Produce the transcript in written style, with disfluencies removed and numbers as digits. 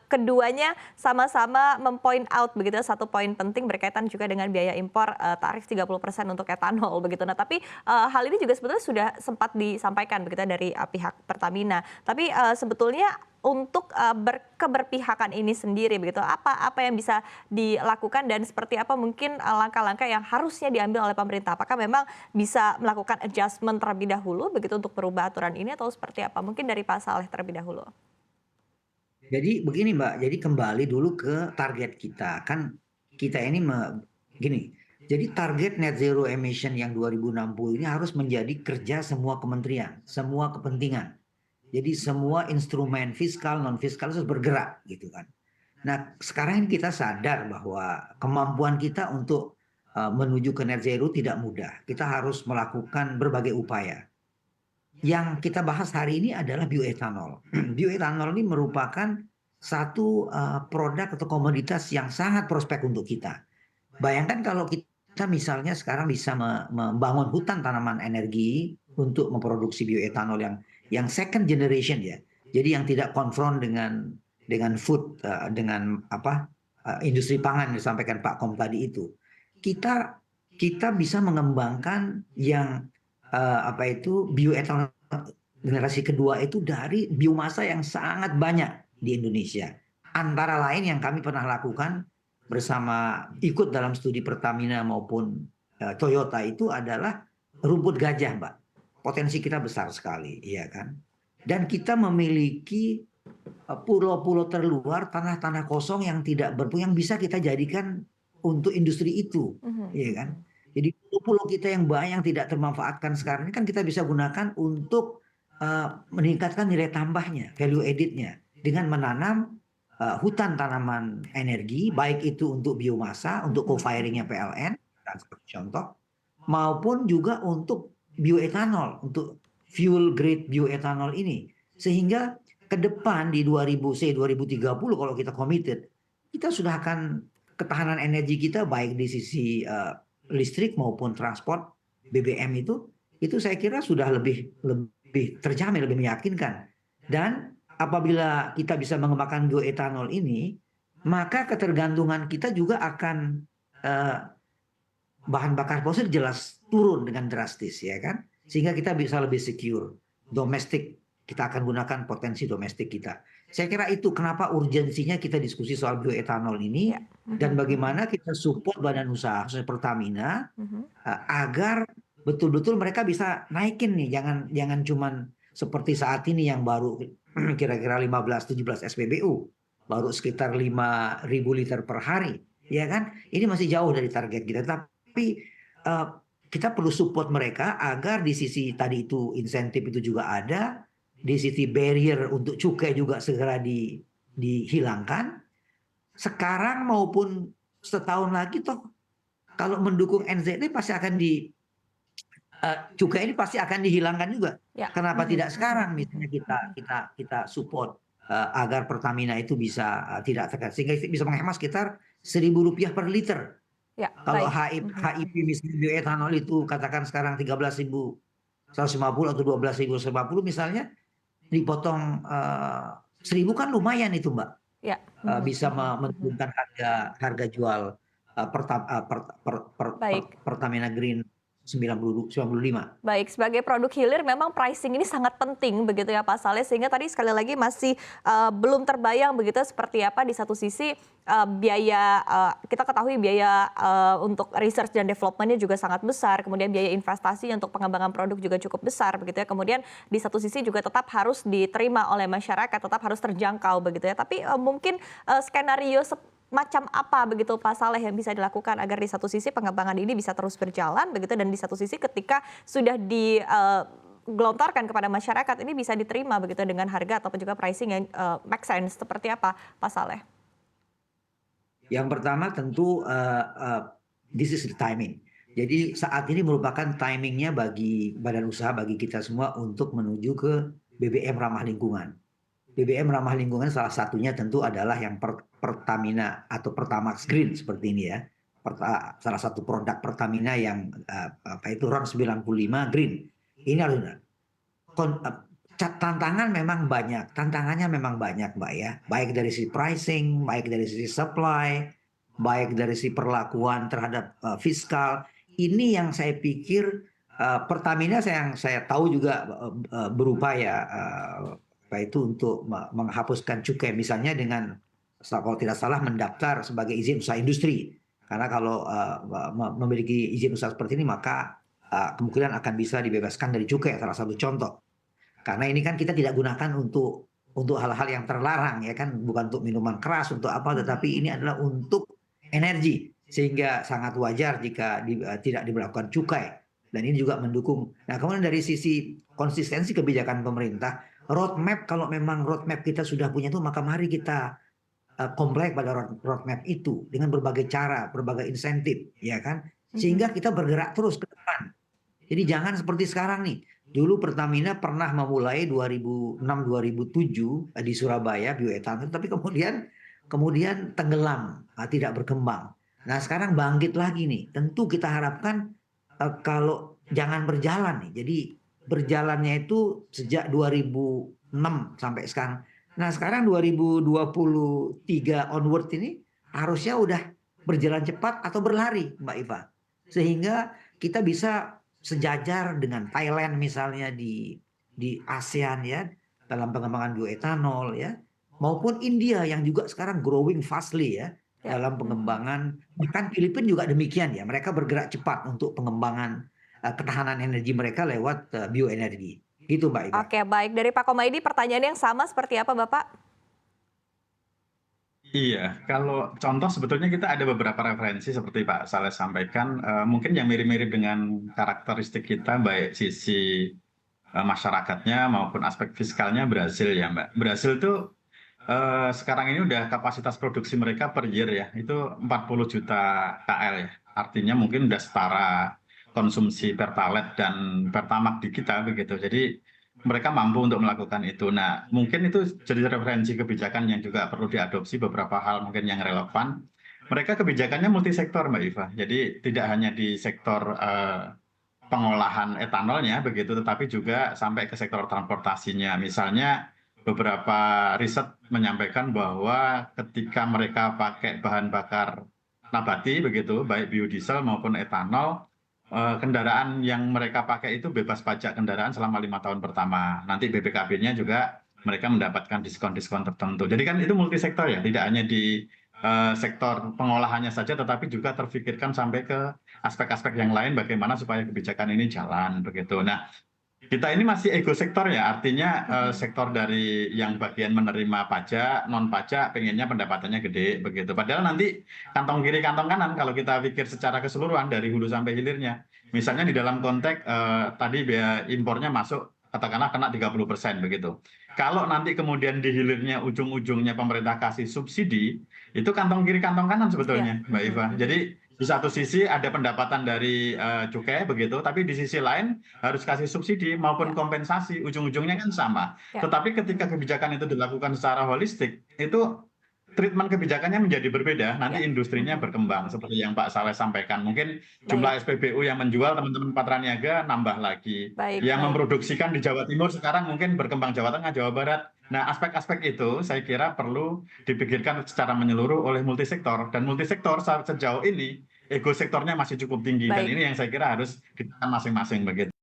keduanya sama-sama mempoint out begitu, satu poin penting berkaitan juga dengan biaya impor, tarif 30% untuk etanol begitu. Nah tapi, hal ini juga sebetulnya sudah sempat disampaikan begitu dari, pihak Pertamina. Tapi, sebetulnya untuk, keberpihakan ini sendiri begitu, apa apa yang bisa dilakukan dan seperti apa mungkin, langkah-langkah yang harusnya diambil oleh pemerintah? Apakah memang bisa melakukan adjustment terlebih dahulu begitu untuk merubah aturan ini atau seperti apa? Mungkin dari Pak Saleh terlebih dahulu. Jadi begini Mbak, jadi kembali dulu ke target kita. Kan kita ini gini, jadi target net zero emission yang 2060 ini harus menjadi kerja semua kementerian, semua kepentingan. Jadi semua instrumen fiskal, non fiskal harus bergerak gitu kan. Nah, sekarang ini kita sadar bahwa kemampuan kita untuk menuju ke net zero tidak mudah. Kita harus melakukan berbagai upaya. Yang kita bahas hari ini adalah bioetanol. Bioetanol ini merupakan satu produk atau komoditas yang sangat prospek untuk kita. Bayangkan kalau kita misalnya sekarang bisa membangun hutan tanaman energi untuk memproduksi bioetanol yang second generation ya. Jadi yang tidak konfront dengan food dengan apa industri pangan yang disampaikan Pak Kom tadi itu. Kita kita bisa mengembangkan yang apa itu bioetanol generasi kedua itu dari biomasa yang sangat banyak di Indonesia. Antara lain yang kami pernah lakukan bersama ikut dalam studi Pertamina maupun Toyota itu adalah rumput gajah, Mbak. Potensi kita besar sekali, iya kan? Dan kita memiliki pulau-pulau terluar, tanah-tanah kosong yang tidak yang bisa kita jadikan untuk industri itu, Mhm iya kan? mhm. Jadi pulau-pulau kita yang banyak yang tidak termanfaatkan sekarang ini kan kita bisa gunakan untuk meningkatkan nilai tambahnya, value added-nya dengan menanam hutan tanaman energi, baik itu untuk biomasa, untuk Mhm co-firingnya mhm. PLN, dan seperti contoh, maupun juga untuk bioetanol, untuk fuel grade bioetanol ini. Sehingga ke depan di 2030 kalau kita committed, kita sudah akan ketahanan energi kita baik di sisi listrik maupun transport BBM itu saya kira sudah lebih lebih terjamin, lebih meyakinkan. Dan apabila kita bisa mengembangkan bioetanol ini, maka ketergantungan kita juga akan eh, bahan bakar fosil jelas turun dengan drastis ya kan, sehingga kita bisa lebih secure domestik, kita akan gunakan potensi domestik kita. Saya kira itu kenapa urgensinya kita diskusi soal bioetanol ini Ya. dan Mhm mhm. bagaimana kita support badan usaha khususnya Pertamina Mhm. agar betul-betul mereka bisa naikin nih, jangan jangan cuman seperti saat ini yang baru kira-kira 15-17 SPBU, baru sekitar 5.000 liter per hari, ya kan? Ini masih jauh dari target kita, tapi kita perlu support mereka agar di sisi tadi itu insentif itu juga ada, di sisi barrier untuk cukai juga segera dihilangkan. Sekarang maupun setahun lagi toh kalau mendukung NZD pasti akan cukai ini pasti akan dihilangkan juga. Ya. Kenapa Mhm tidak mhm sekarang mhm misalnya kita mhm. kita kita support agar Pertamina itu bisa tidak tekan sehingga bisa menghemat sekitar Rp1.000 per liter. Ya, Kalau baik. Mhm HIP mhm. misalnya bioetanol itu katakan sekarang 13.150 atau 12.150 misalnya, dipotong 1.000 kan lumayan itu Mbak. Ya. Mhm Bisa mhm mhm. menurunkan harga harga jual Baik. Pertamina Green 95. Baik, sebagai produk hilir memang pricing ini sangat penting begitu ya Pak Saleh, sehingga tadi sekali lagi masih, belum terbayang begitu seperti apa di satu sisi, biaya, kita ketahui biaya, untuk research dan development-nya juga sangat besar, kemudian biaya investasi untuk pengembangan produk juga cukup besar begitu ya. Kemudian di satu sisi juga tetap harus diterima oleh masyarakat, tetap harus terjangkau begitu ya. Tapi, mungkin, skenario macam apa begitu Pak Saleh yang bisa dilakukan agar di satu sisi pengembangan ini bisa terus berjalan begitu dan di satu sisi ketika sudah digelontorkan kepada masyarakat ini bisa diterima begitu dengan harga ataupun juga pricing yang, make sense seperti apa Pak Saleh? Yang pertama tentu this is the timing. Jadi saat ini merupakan timingnya bagi badan usaha, bagi kita semua untuk menuju ke BBM ramah lingkungan. BBM ramah lingkungan salah satunya tentu adalah yang Pertamina atau Pertamax Green seperti ini ya. Salah satu produk Pertamina yang apa itu RON 95 Green. Ini harus tantangan memang banyak, tantangannya memang banyak, Mbak, ya. Baik dari sisi pricing, baik dari sisi supply, baik dari sisi perlakuan terhadap fiskal. Ini yang saya pikir Pertamina yang saya tahu juga berupaya apa itu untuk menghapuskan cukai misalnya dengan kalau tidak salah mendaftar sebagai izin usaha industri. Karena kalau memiliki izin usaha seperti ini maka kemungkinan akan bisa dibebaskan dari cukai, salah satu contoh. Karena ini kan kita tidak gunakan untuk hal-hal yang terlarang ya kan, bukan untuk minuman keras, untuk apa, tetapi ini adalah untuk energi. Sehingga sangat wajar jika tidak diberlakukan cukai. Dan ini juga mendukung. Nah, kemudian dari sisi konsistensi kebijakan pemerintah, roadmap kalau memang roadmap kita sudah punya itu, maka mari kita komplek pada roadmap itu dengan berbagai cara, berbagai insentif, ya kan? Sehingga kita bergerak terus ke depan. Jadi jangan seperti sekarang nih. Dulu Pertamina pernah memulai 2006-2007 di Surabaya bioetanol, tapi kemudian tenggelam, tidak berkembang. Nah sekarang bangkit lagi nih. Tentu kita harapkan kalau jangan berjalan nih. Jadi berjalannya itu sejak 2006 sampai sekarang. Nah sekarang 2023 onward ini harusnya udah berjalan cepat atau berlari, Mbak Iva. Sehingga kita bisa sejajar dengan Thailand misalnya di ASEAN ya dalam pengembangan bioetanol ya, maupun India yang juga sekarang growing fastly ya Ya. dalam pengembangan, bahkan Filipina juga demikian ya, mereka bergerak cepat untuk pengembangan ketahanan energi mereka lewat bioenergi gitu Mbak Iva. Oke, baik. Dari Pak Komaydi pertanyaan yang sama seperti apa, Bapak? Iya, kalau contoh sebetulnya kita ada beberapa referensi seperti Pak Saleh sampaikan, mungkin yang mirip-mirip dengan karakteristik kita baik sisi masyarakatnya maupun aspek fiskalnya Brasil ya Mbak. Brasil tuh sekarang ini udah kapasitas produksi mereka per year ya, itu 40 juta KL ya. Artinya mungkin udah setara konsumsi Pertalite dan Pertamax di kita begitu. Jadi mereka mampu untuk melakukan itu. Nah, mungkin itu jadi referensi kebijakan yang juga perlu diadopsi beberapa hal mungkin yang relevan. Mereka kebijakannya multisektor, Mbak Iva. Jadi tidak hanya di sektor pengolahan etanolnya begitu, tetapi juga sampai ke sektor transportasinya. Misalnya beberapa riset menyampaikan bahwa ketika mereka pakai bahan bakar nabati begitu, baik biodiesel maupun etanol, kendaraan yang mereka pakai itu bebas pajak kendaraan selama 5 tahun pertama. Nanti BPKB-nya juga mereka mendapatkan diskon-diskon tertentu. Jadi kan itu multisektor ya, tidak hanya di sektor pengolahannya saja, tetapi juga terfikirkan sampai ke aspek-aspek yang lain bagaimana supaya kebijakan ini jalan begitu. Nah, kita ini masih ego sektor ya, artinya sektor dari yang bagian menerima pajak, non pajak, pengennya pendapatannya gede begitu. Padahal nanti kantong kiri kantong kanan kalau kita pikir secara keseluruhan dari hulu sampai hilirnya. Misalnya di dalam konteks tadi biaya impornya masuk katakanlah kena 30% begitu. Kalau nanti kemudian di hilirnya ujung-ujungnya pemerintah kasih subsidi, itu kantong kiri kantong kanan sebetulnya, Mbak Iva. Jadi di satu sisi ada pendapatan dari cukai begitu, tapi di sisi lain harus kasih subsidi maupun kompensasi, ujung-ujungnya kan sama. Tetapi ketika kebijakan itu dilakukan secara holistik, itu treatment kebijakannya menjadi berbeda, nanti industrinya berkembang seperti yang Pak Saleh sampaikan. Mungkin jumlah SPBU yang menjual teman-teman Patraniaga nambah lagi. Yang memproduksikan di Jawa Timur sekarang mungkin berkembang Jawa Tengah, Jawa Barat. Nah, aspek-aspek itu saya kira perlu dipikirkan secara menyeluruh oleh multisektor. Dan multisektor sejauh ini ego sektornya masih cukup tinggi. Dan ini yang saya kira harus ditekan masing-masing begitu.